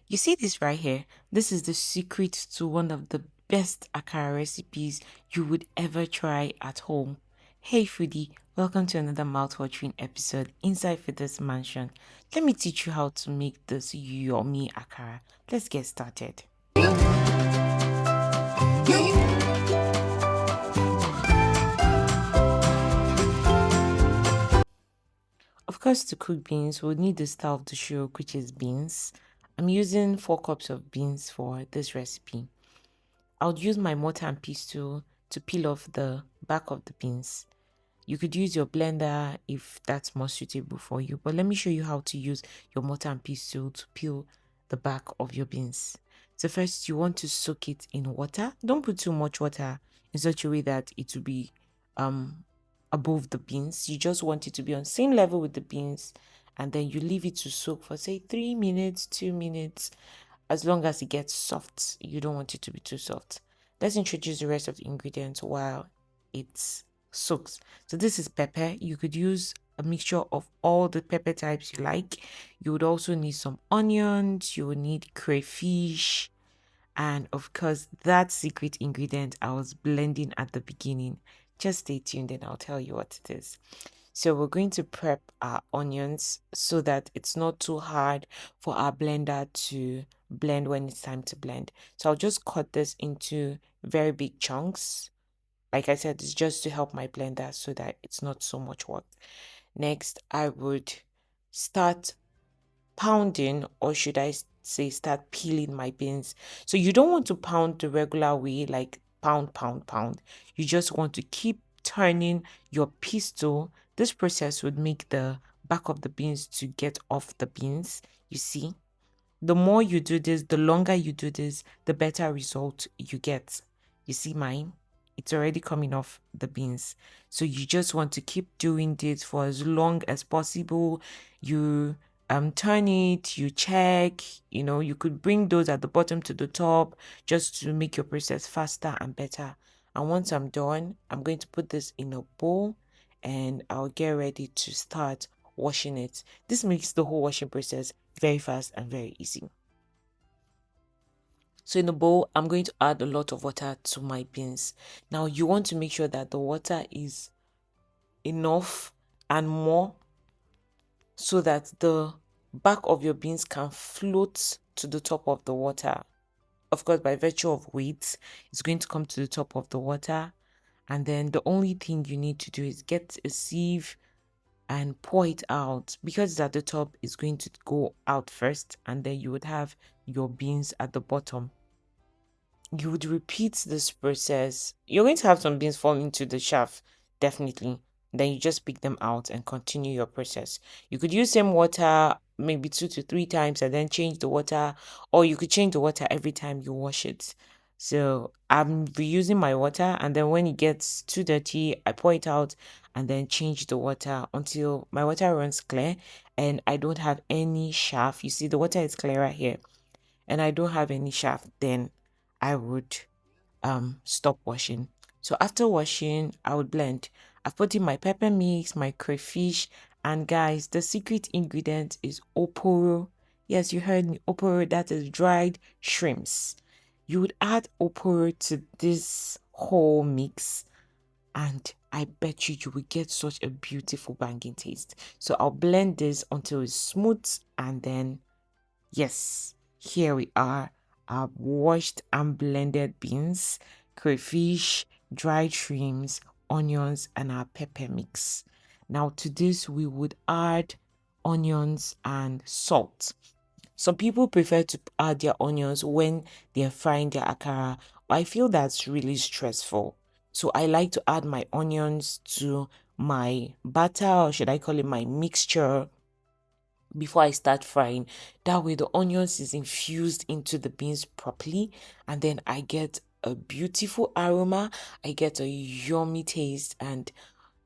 You see this right here? This is the secret to one of the best akara recipes you would ever try at home. Hey foodie, welcome to another mouth-watering episode inside Fitness Mansion. Let me teach you how to make this yummy akara. Let's get started. Of course, to cook beans, we'll need the style of the show, which is beans. I'm using 4 cups of beans for this recipe. I would use my mortar and pestle to peel off the back of the beans. You could use your blender if that's more suitable for you, but let me show you how to use your mortar and pestle to peel the back of your beans. So first, you want to soak it in water. Don't put too much water in such a way that it will be um above the beans. You just want it to be on same level with the beans, and then you leave it to soak for say 3 minutes, 2 minutes, as long as it gets soft. You don't want it to be too soft. Let's introduce the rest of the ingredients while it soaks. So this is pepper. You could use a mixture of all the pepper types you like. You would also need some onions. You would need crayfish. And of course, that secret ingredient I was blending at the beginning. Just stay tuned and I'll tell you what it is. So we're going to prep our onions so that it's not too hard for our blender to blend when it's time to blend. So I'll just cut this into very big chunks. Like I said, it's just to help my blender so that it's not so much work. Next, I would start pounding, or should I say start peeling my beans. So you don't want to pound the regular way, like pound, pound, pound. You just want to keep turning your pestle. This process would make the back of the beans to get off the beans. You see, the more you do this, the longer you do this, the better result you get. You see mine? It's already coming off the beans. So you just want to keep doing this for as long as possible. You turn it, you check, you could bring those at the bottom to the top just to make your process faster and better. And once I'm done, I'm going to put this in a bowl and I'll get ready to start washing it. This makes the whole washing process very fast and very easy. So in the bowl, I'm going to add a lot of water to my beans. Now you want to make sure that the water is enough and more so that the back of your beans can float to the top of the water. Of course, by virtue of weight, it's going to come to the top of the water. And then the only thing you need to do is get a sieve and pour it out. Because it's at the top, it's going to go out first, and then you would have your beans at the bottom. You would repeat this process. You're going to have some beans fall into the shaft, definitely. Then you just pick them out and continue your process. You could use same water maybe 2 to 3 times and then change the water, or you could change the water every time you wash it. So I'm reusing my water, and then when it gets too dirty, I pour it out and then change the water until my water runs clear and I don't have any shaft. You see, the water is clearer here and I don't have any shaft. Then I would stop washing. So after washing, I would blend. I've put in my pepper mix, my crayfish, and guys, the secret ingredient is oporo. Yes, you heard me, oporo. That is dried shrimps. You would add oporo to this whole mix, and I bet you will get such a beautiful banging taste. So I'll blend this until it's smooth, and then yes, here we are. Our washed and blended beans, crayfish, dried shrimps, onions, and our pepper mix. Now, to this, we would add onions and salt. Some people prefer to add their onions when they're frying their akara. I feel that's really stressful. So I like to add my onions to my batter, or should I call it my mixture, before I start frying. That way the onions is infused into the beans properly, and then I get a beautiful aroma, I get a yummy taste, and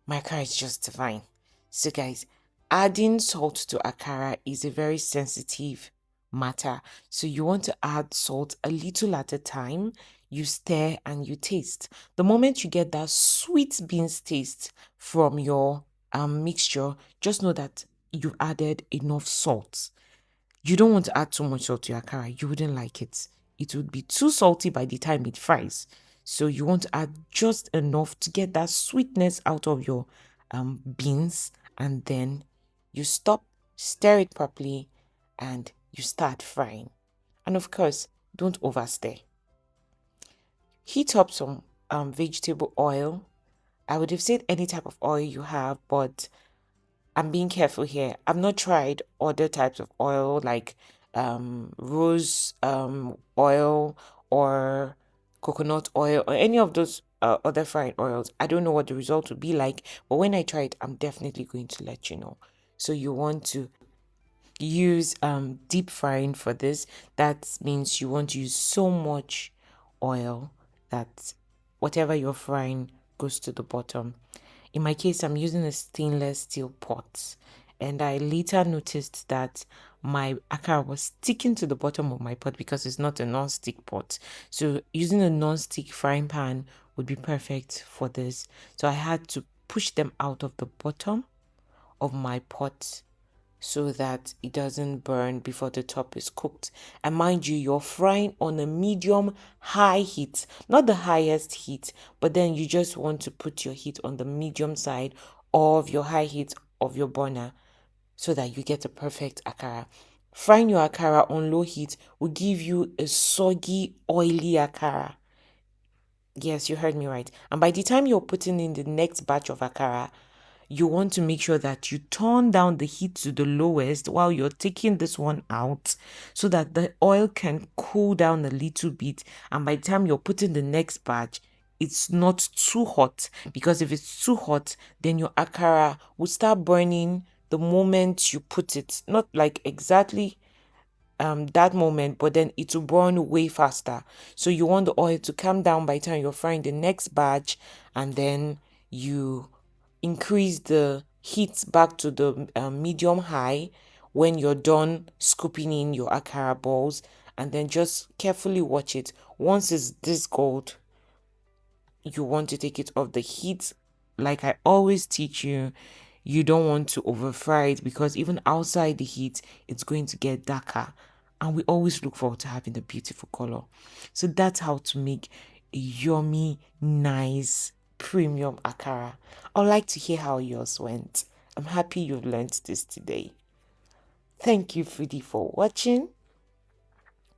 my akara is just divine. So guys, adding salt to akara is a very sensitive matter. So you want to add salt a little at a time. You stir and you taste. The moment you get that sweet beans taste from your mixture, just know that you've added enough salt. You don't want to add too much salt to your akara. You wouldn't like it. It would be too salty by the time it fries. So you want to add just enough to get that sweetness out of your beans, and then you stop, stir it properly, and you start frying. And of course, don't overstir. Heat up some vegetable oil. I would have said any type of oil you have, but I'm being careful here. I've not tried other types of oil like rose oil or coconut oil or any of those other frying oils. I don't know what the result would be like, but when I try it, I'm definitely going to let you know. So you want to use deep frying for this. That means you want to use so much oil that whatever you're frying goes to the bottom. In my case, I'm using a stainless steel pot, and I later noticed that my akara was sticking to the bottom of my pot because it's not a non-stick pot. So using a non-stick frying pan would be perfect for this. So I had to push them out of the bottom of my pot so that it doesn't burn before the top is cooked. And mind you, you're frying on a medium high heat, not the highest heat, but then you just want to put your heat on the medium side of your high heat of your burner so that you get a perfect akara. Frying your akara on low heat will give you a soggy, oily akara. Yes, you heard me right. And by the time you're putting in the next batch of akara, you want to make sure that you turn down the heat to the lowest while you're taking this one out so that the oil can cool down a little bit. And by the time you're putting the next batch, it's not too hot, because if it's too hot, then your akara will start burning the moment you put it. Not like exactly that moment, but then it will burn way faster. So you want the oil to calm down by the time you're frying the next batch, and then you increase the heat back to the medium high when you're done scooping in your akara balls, and then just carefully watch it. Once it's this gold, you want to take it off the heat. Like I always teach you, you don't want to over fry it, because even outside the heat it's going to get darker, and we always look forward to having a beautiful color. So that's how to make a yummy, nice, premium akara. I'd like to hear how yours went. I'm happy you've learned this today. Thank you, foodie, for watching.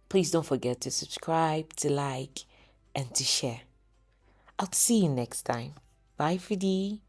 Please don't forget to subscribe, to like, and to share. I'll see you next time. Bye, foodie.